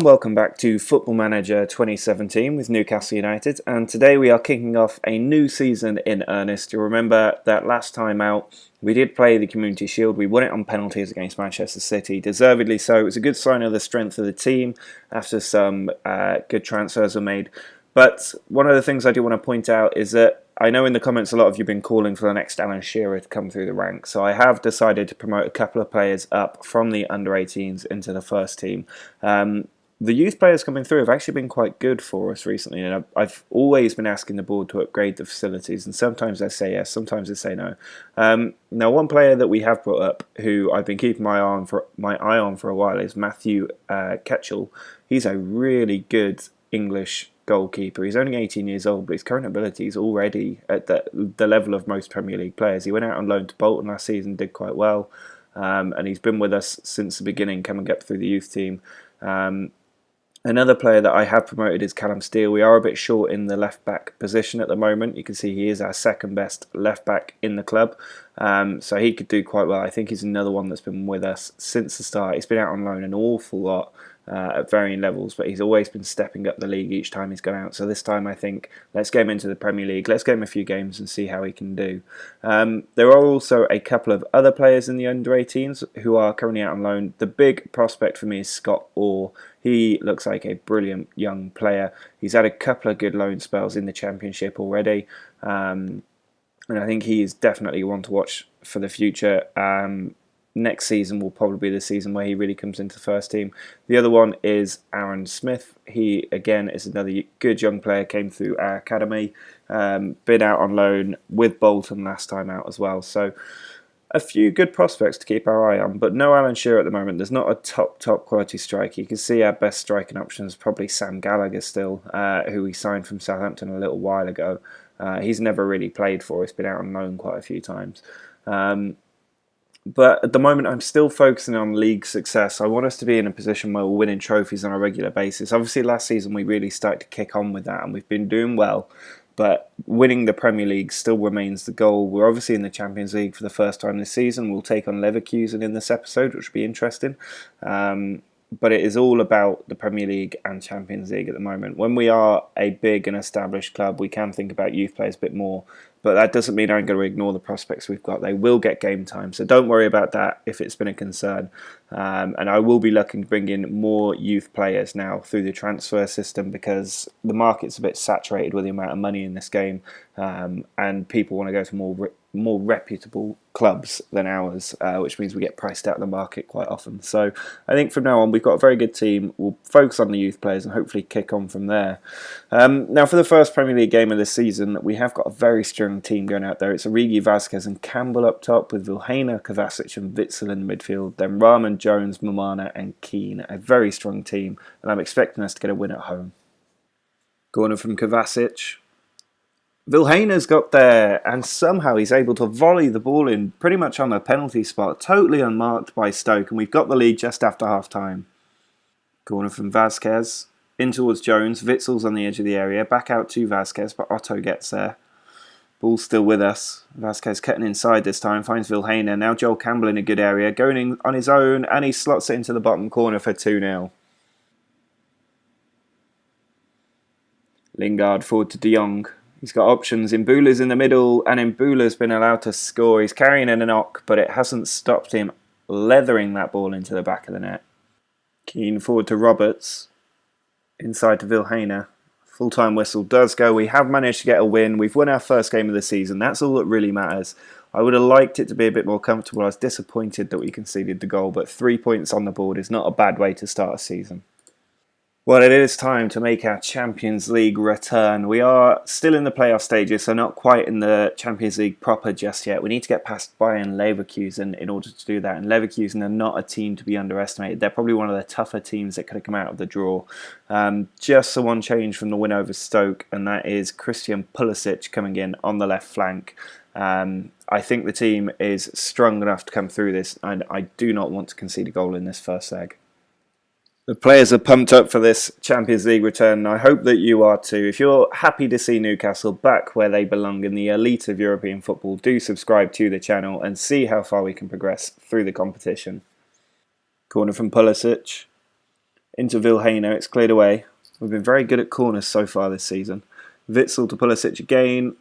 Welcome back to Football Manager 2017 with Newcastle United, and today we are kicking off a new season in earnest. You'll remember that last time out we did play the Community Shield. We won it on penalties against Manchester City, deservedly so. It was a good sign of the strength of the team after some good transfers were made. But one of the things I do want to point out is that I know in the comments a lot of you have been calling for the next Alan Shearer to come through the ranks, so I have decided to promote a couple of players up from the under-18s into the first team. The youth players coming through have actually been quite good for us recently, and I've always been asking the board to upgrade the facilities, and sometimes they say yes, sometimes they say no. Now, one player that we have brought up, who I've been keeping my eye on for a while, is Matthew Ketchell. He's a really good English goalkeeper. He's only 18 years old, but his current ability is already at the level of most Premier League players. He went out on loan to Bolton last season, did quite well, and he's been with us since the beginning, coming up through the youth team. Another player that I have promoted is Callum Steele. We are a bit short in the left-back position at the moment. You can see he is our second best left-back in the club. So he could do quite well. I think he's another one that's been with us since the start. He's been out on loan an awful lot at varying levels, but he's always been stepping up the league each time he's gone out. So this time I think, let's get him into the Premier League. Let's get him a few games and see how he can do. There are also a couple of other players in the under-18s who are currently out on loan. The big prospect for me is Scott Orr. He looks like a brilliant young player. He's had a couple of good loan spells in the Championship already. And I think he is definitely one to watch for the future. Next season will probably be the season where he really comes into the first team. The other one is Aaron Smith. He, again, is another good young player, came through our academy, been out on loan with Bolton last time out as well. So a few good prospects to keep our eye on, but no Alan Shearer at the moment. There's not a top quality striker. You can see our best striking option is probably Sam Gallagher still, who we signed from Southampton a little while ago. He's never really played for us, been out on loan quite a few times. But at the moment, I'm still focusing on league success. I want us to be in a position where we're winning trophies on a regular basis. Obviously, last season we really started to kick on with that, and we've been doing well. But winning the Premier League still remains the goal. We're obviously in the Champions League for the first time this season. We'll take on Leverkusen in this episode, which will be interesting. But it is all about the Premier League and Champions League at the moment. When we are a big and established club, we can think about youth players a bit more. But that doesn't mean I'm going to ignore the prospects we've got. They will get game time, so don't worry about that if it's been a concern. And I will be looking to bring in more youth players now through the transfer system, because the market's a bit saturated with the amount of money in this game, and people want to go to more reputable clubs than ours, which means we get priced out of the market quite often. So I think from now on we've got a very good team. We'll focus on the youth players and hopefully kick on from there. Now for the first Premier League game of the season, we have got a very strong team going out there. It's Origi, Vasquez and Campbell up top, with Vilhena, Kovacic and Witsel in the midfield. Then Rahman, Jones, Momana and Keane. A very strong team, and I'm expecting us to get a win at home. Corner from Kovacic. Vilhena's got there, and somehow he's able to volley the ball in pretty much on the penalty spot, totally unmarked by Stoke, and we've got the lead just after half-time. Corner from Vasquez, in towards Jones. Witsel's on the edge of the area, back out to Vasquez, but Otto gets there. Ball's still with us. Vasquez cutting inside this time, finds Vilhena. Now Joel Campbell in a good area, going in on his own, and he slots it into the bottom corner for 2-0. Lingard forward to De Jong. He's got options. Mbula's in the middle, and Mbula's been allowed to score. He's carrying in a knock, but it hasn't stopped him leathering that ball into the back of the net. Keane forward to Roberts. Inside to Vilhena. Full-time whistle does go. We have managed to get a win. We've won our first game of the season. That's all that really matters. I would have liked it to be a bit more comfortable. I was disappointed that we conceded the goal, but 3 points on the board is not a bad way to start a season. Well, it is time to make our Champions League return. We are still in the playoff stages, so not quite in the Champions League proper just yet. We need to get past Bayern Leverkusen in order to do that, and Leverkusen are not a team to be underestimated. They're probably one of the tougher teams that could have come out of the draw. Just the one change from the win over Stoke, and that is Christian Pulisic coming in on the left flank. I think the team is strong enough to come through this, and I do not want to concede a goal in this first leg. The players are pumped up for this Champions League return, and I hope that you are too. If you're happy to see Newcastle back where they belong in the elite of European football, do subscribe to the channel and see how far we can progress through the competition. Corner from Pulisic. Into Vilhena, it's cleared away. We've been very good at corners so far this season. Witsel to Pulisic again.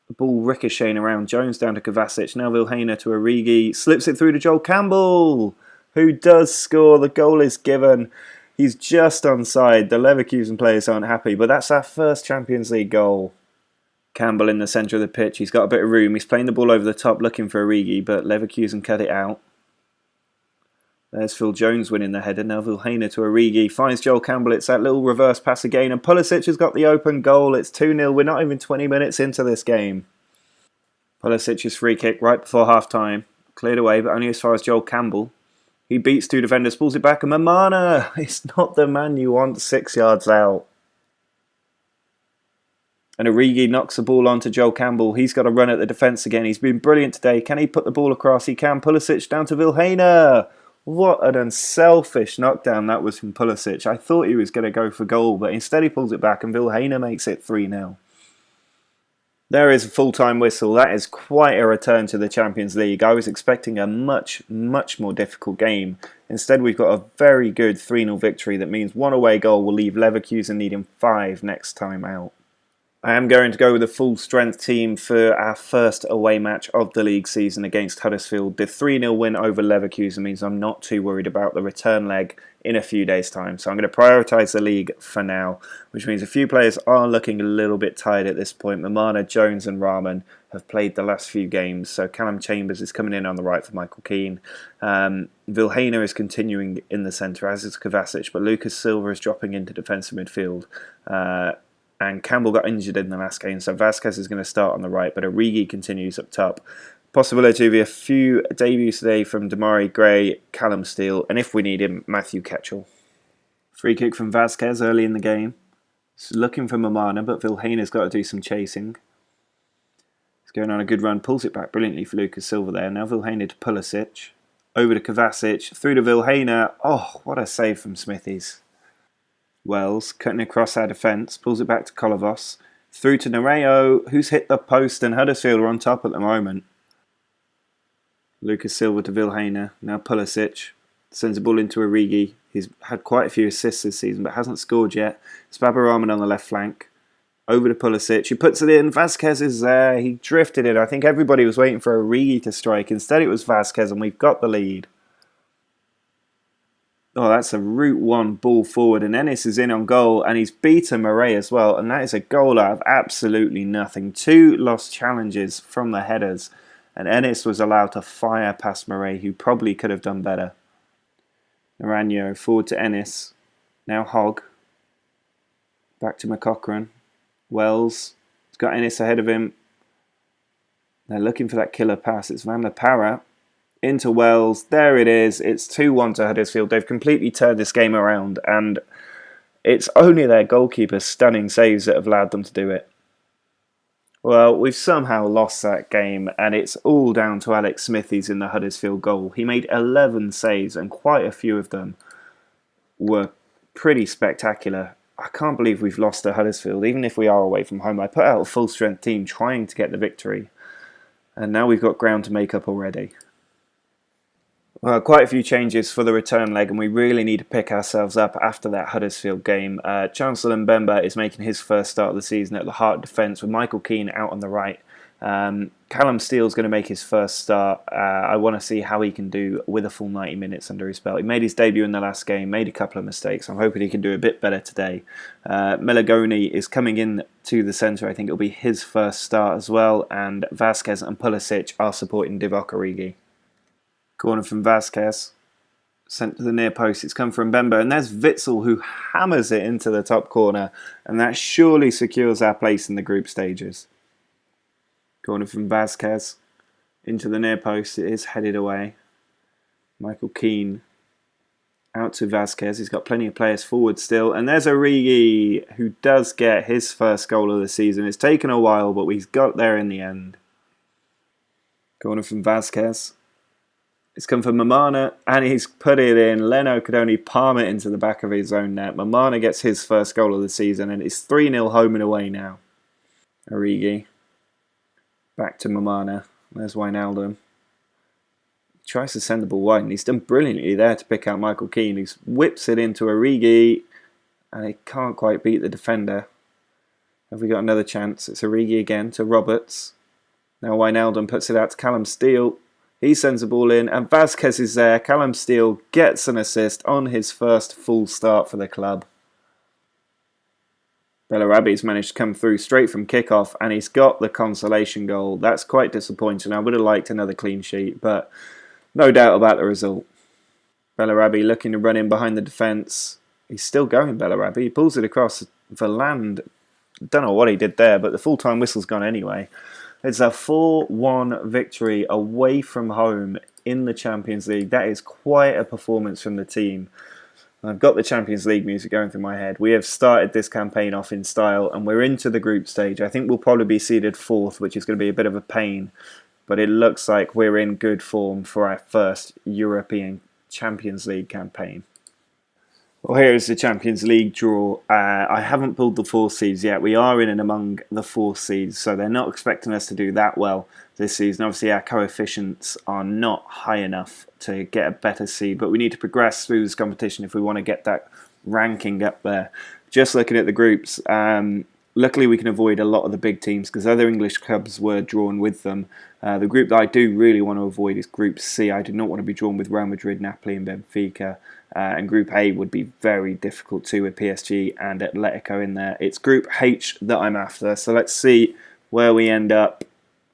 The ball ricocheting around. Jones down to Kovacic. Now Vilhena to Origi. Slips it through to Joel Campbell, who does score. The goal is given. He's just onside. The Leverkusen players aren't happy, but that's our first Champions League goal. Campbell in the centre of the pitch. He's got a bit of room. He's playing the ball over the top looking for Origi, but Leverkusen cut it out. There's Phil Jones winning the header. Now Vilhena to Origi. Finds Joel Campbell. It's that little reverse pass again. And Pulisic has got the open goal. It's 2-0. We're not even 20 minutes into this game. Pulisic's free kick right before half-time. Cleared away, but only as far as Joel Campbell. He beats two defenders, pulls it back, and Mamana! It's not the man you want 6 yards out. And Origi knocks the ball onto Joel Campbell. He's got to run at the defence again. He's been brilliant today. Can he put the ball across? He can. Pulisic down to Vilhena. What an unselfish knockdown that was from Pulisic. I thought he was going to go for goal, but instead he pulls it back and Vilhena makes it 3-0. There is a full-time whistle. That is quite a return to the Champions League. I was expecting a much, much more difficult game. Instead, we've got a very good 3-0 victory. That means one away goal will leave Leverkusen needing 5 next time out. I am going to go with a full-strength team for our first away match of the league season against Huddersfield. The 3-0 win over Leverkusen means I'm not too worried about the return leg in a few days' time. So I'm going to prioritise the league for now, which means a few players are looking a little bit tired at this point. Mamana, Jones and Rahman have played the last few games, so Callum Chambers is coming in on the right for Michael Keane. Vilhena is continuing in the centre, as is Kovacic, but Lucas Silva is dropping into defensive midfield. And Campbell got injured in the last game, so Vasquez is going to start on the right, but Origi continues up top. Possibility of a few debuts today from Damari Gray, Callum Steele, and if we need him, Matthew Ketchell. Free kick from Vasquez early in the game. He's looking for Mamana, but Vilhena's got to do some chasing. He's going on a good run, pulls it back brilliantly for Lucas Silva there. Now Vilhena to Pulisic. Over to Kovacic, through to Vilhena. Oh, what a save from Smithies. Wells, cutting across our defence, pulls it back to Kolovos. Through to Nereo, who's hit the post, and Huddersfield are on top at the moment. Lucas Silva to Vilhena, now Pulisic. Sends the ball into Origi. He's had quite a few assists this season, but hasn't scored yet. Spabber Rahman on the left flank. Over to Pulisic, he puts it in. Vasquez is there, he drifted it. I think everybody was waiting for Origi to strike. Instead it was Vasquez, and we've got the lead. Oh, that's a Route 1 ball forward, and Ennis is in on goal, and he's beaten Murray as well, and that is a goal out of absolutely nothing. 2 lost challenges from the headers, and Ennis was allowed to fire past Murray, who probably could have done better. Naranjo forward to Ennis, now Hogg, back to McCochran. Wells has got Ennis ahead of him. They're looking for that killer pass. It's Van der Para. Into Wells, there it is, it's 2-1 to Huddersfield. They've completely turned this game around, and it's only their goalkeeper's stunning saves that have allowed them to do it. Well, we've somehow lost that game, and it's all down to Alex Smithies in the Huddersfield goal. He made 11 saves, and quite a few of them were pretty spectacular. I can't believe we've lost to Huddersfield, even if we are away from home. I put out a full-strength team trying to get the victory, and now we've got ground to make up already. Well, quite a few changes for the return leg, and we really need to pick ourselves up after that Huddersfield game. Chancellor Mbemba is making his first start of the season at the heart of defence with Michael Keane out on the right. Callum Steele's going to make his first start. I want to see how he can do with a full 90 minutes under his belt. He made his debut in the last game, made a couple of mistakes. I'm hoping he can do a bit better today. Melagoni is coming in to the centre. I think it'll be his first start as well, and Vasquez and Pulisic are supporting Divock Origi. Corner from Vasquez, sent to the near post. It's come from Mbemba, and there's Witsel who hammers it into the top corner, and that surely secures our place in the group stages. Corner from Vasquez into the near post. It is headed away. Michael Keane out to Vasquez. He's got plenty of players forward still, and there's Origi who does get his first goal of the season. It's taken a while, but he's got there in the end. Corner from Vasquez. It's come from Mamana, and he's put it in. Leno could only palm it into the back of his own net. Mamana gets his first goal of the season, and it's 3-0 home and away now. Origi. Back to Mamana. There's Wijnaldum. Tries to send the ball wide, and he's done brilliantly there to pick out Michael Keane, who whips it into Origi, and he can't quite beat the defender. Have we got another chance? It's Origi again to Roberts. Now Wijnaldum puts it out to Callum Steele. He sends the ball in, and Vasquez is there. Callum Steele gets an assist on his first full start for the club. Bellarabi's managed to come through straight from kickoff, and he's got the consolation goal. That's quite disappointing. I would have liked another clean sheet, but no doubt about the result. Bellarabi looking to run in behind the defence. He's still going, Bellarabi. He pulls it across Verland. Don't know what he did there, but the full-time whistle's gone anyway. It's a 4-1 victory away from home in the Champions League. That is quite a performance from the team. I've got the Champions League music going through my head. We have started this campaign off in style, and we're into the group stage. I think we'll probably be seeded 4th, which is going to be a bit of a pain. But it looks like we're in good form for our first European Champions League campaign. Well, here is the Champions League draw. I haven't pulled the 4 seeds yet. We are in and among the 4 seeds, so they're not expecting us to do that well this season. Obviously, our coefficients are not high enough to get a better seed, but we need to progress through this competition if we want to get that ranking up there. Just looking at the groups, luckily we can avoid a lot of the big teams because other English clubs were drawn with them. The group that I do really want to avoid is Group C. I do not want to be drawn with Real Madrid, Napoli and Benfica. And Group A would be very difficult too with PSG and Atletico in there. It's Group H that I'm after. So let's see where we end up.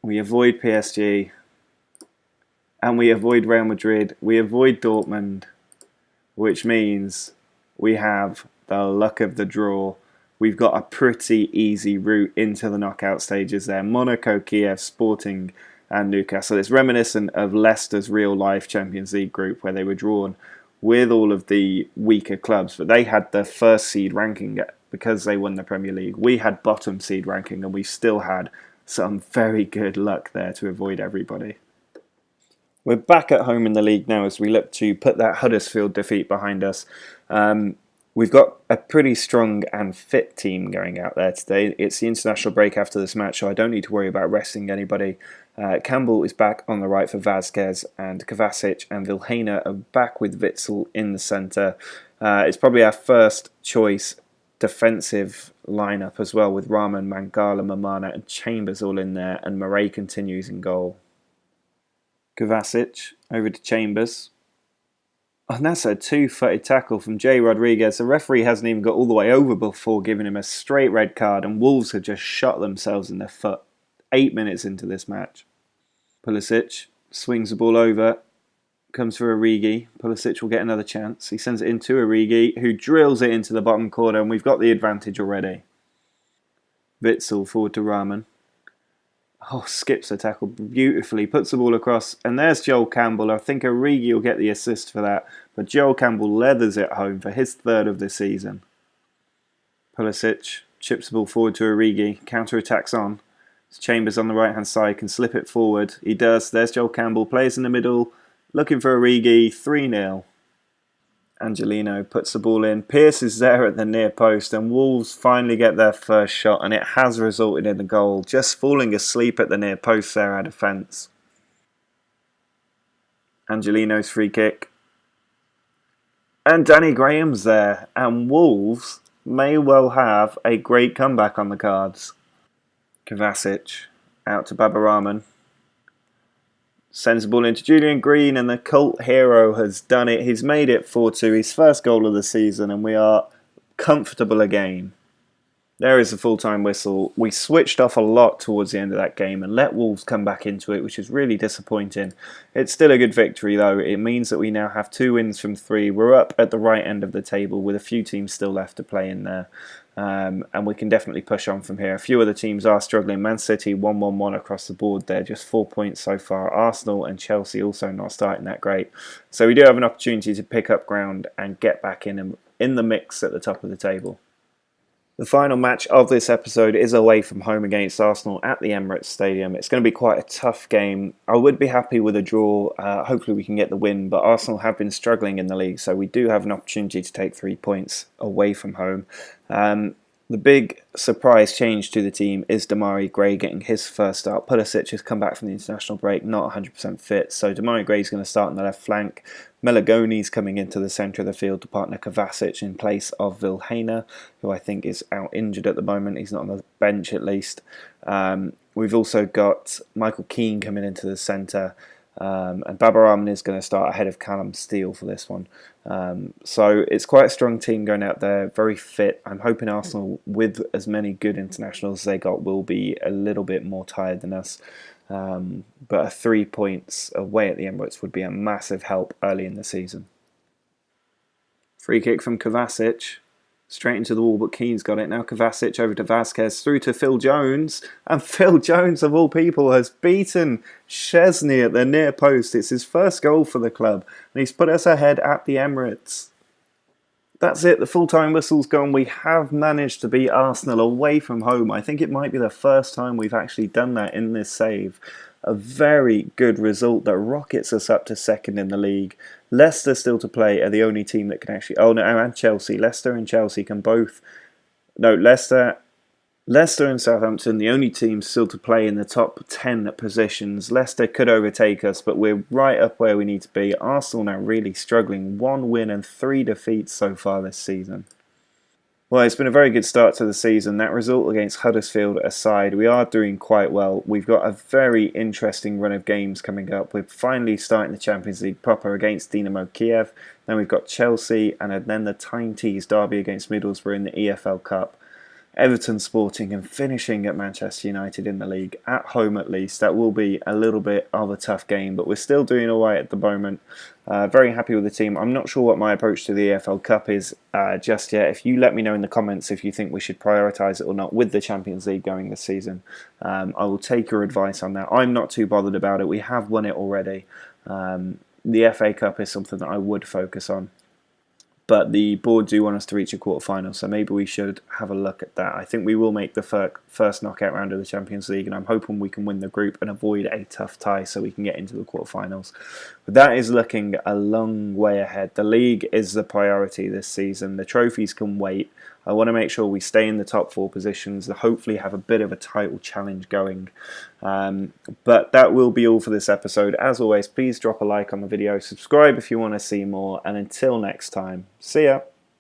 We avoid PSG. And we avoid Real Madrid. We avoid Dortmund. Which means we have the luck of the draw. We've got a pretty easy route into the knockout stages there. Monaco, Kiev, Sporting and Newcastle. It's reminiscent of Leicester's real-life Champions League group where they were drawn with all of the weaker clubs, but they had the first seed ranking because they won the Premier League. We had bottom seed ranking, and we still had some very good luck there to avoid everybody. We're back at home in the league now as we look to put that Huddersfield defeat behind us. We've got a pretty strong and fit team going out there today. It's the international break after this match, so I don't need to worry about resting anybody. Campbell is back on the right for Vasquez, and Kovacic and Vilhena are back with Witsel in the centre. It's probably our first choice defensive lineup as well, with Rahman, Mangala, Mamana and Chambers all in there, and Murray continues in goal. Kovacic over to Chambers. And that's a 2-footed tackle from Jay Rodriguez. The referee hasn't even got all the way over before giving him a straight red card, and Wolves have just shot themselves in the foot 8 minutes into this match. Pulisic swings the ball over, comes for Origi. Pulisic will get another chance. He sends it into Origi, who drills it into the bottom corner, and we've got the advantage already. Witsel forward to Rahman. Oh, skips the tackle beautifully, puts the ball across, and there's Joel Campbell. I think Origi will get the assist for that, but Joel Campbell leathers it home for his 3rd of the season. Pulisic chips the ball forward to Origi, counter-attacks on. Chambers on the right-hand side can slip it forward. He does. There's Joel Campbell, plays in the middle, looking for Origi, 3-0. Angelino puts the ball in. Pearce is there at the near post, and Wolves finally get their first shot, and it has resulted in a goal. Just falling asleep at the near post there, our defence. Angelino's free kick. And Danny Graham's there, and Wolves may well have a great comeback on the cards. Kovacic out to Baba Rahman. Sends the ball into Julian Green, and the cult hero has done it. He's made it 4-2, his first goal of the season, and we are comfortable again. There is the full-time whistle. We switched off a lot towards the end of that game and let Wolves come back into it, which is really disappointing. It's still a good victory, though. It means that we now have 2 wins from 3. We're up at the right end of the table with a few teams still left to play in there. And we can definitely push on from here. A few other teams are struggling. Man City 1-1-1 across the board there, just 4 points so far. Arsenal and Chelsea also not starting that great. So we do have an opportunity to pick up ground and get back in the mix at the top of the table. The final match of this episode is away from home against Arsenal at the Emirates Stadium. It's going to be quite a tough game. I would be happy with a draw. Hopefully we can get the win, but Arsenal have been struggling in the league, so we do have an opportunity to take 3 points away from home. The big surprise change to the team is Demarai Gray getting his first start. Pulisic has come back from the international break, not 100% fit, so Demarai Gray is going to start on the left flank. Melagoni's coming into the centre of the field to partner Kovacic in place of Vilhena, who I think is out injured at the moment. He's not on the bench at least. We've also got Michael Keane coming into the centre. And Babarahman is going to start ahead of Callum Steele for this one. So it's quite a strong team going out there, very fit. I'm hoping Arsenal, with as many good internationals as they got, will be a little bit more tired than us. But 3 points away at the Emirates would be a massive help early in the season. Free kick from Kovacic. Straight into the wall, but Keane's got it. Now Kovacic over to Vasquez, through to Phil Jones. And Phil Jones, of all people, has beaten Szczesny at the near post. It's his first goal for the club. And he's put us ahead at the Emirates. That's it. The full-time whistle's gone. We have managed to beat Arsenal away from home. I think it might be the first time we've actually done that in this save. A very good result that rockets us up to second in the league. Leicester still to play are the only team that can actually... Oh, no, and Chelsea. Leicester and Chelsea can both... No, Leicester and Southampton, the only teams still to play in the top 10 positions. Leicester could overtake us, but we're right up where we need to be. Arsenal now really struggling. 1 win and 3 defeats so far this season. Well, it's been a very good start to the season. That result against Huddersfield aside, we are doing quite well. We've got a very interesting run of games coming up. We're finally starting the Champions League proper against Dynamo Kiev. Then we've got Chelsea and then the time-teased derby against Middlesbrough in the EFL Cup. Everton, Sporting, and finishing at Manchester United in the league, at home at least. That will be a little bit of a tough game, but we're still doing all right at the moment. Very happy with the team. I'm not sure what my approach to the EFL Cup is just yet. If you let me know in the comments if you think we should prioritise it or not with the Champions League going this season, I will take your advice on that. I'm not too bothered about it. We have won it already. The FA Cup is something that I would focus on. But the board do want us to reach a quarter-final, so maybe we should have a look at that. I think we will make the first knockout round of the Champions League, and I'm hoping we can win the group and avoid a tough tie so we can get into the quarter-finals. But that is looking a long way ahead. The league is the priority this season. The trophies can wait. I want to make sure we stay in the top 4 positions and hopefully have a bit of a title challenge going. But that will be all for this episode. As always, please drop a like on the video, subscribe if you want to see more, and until next time, see ya!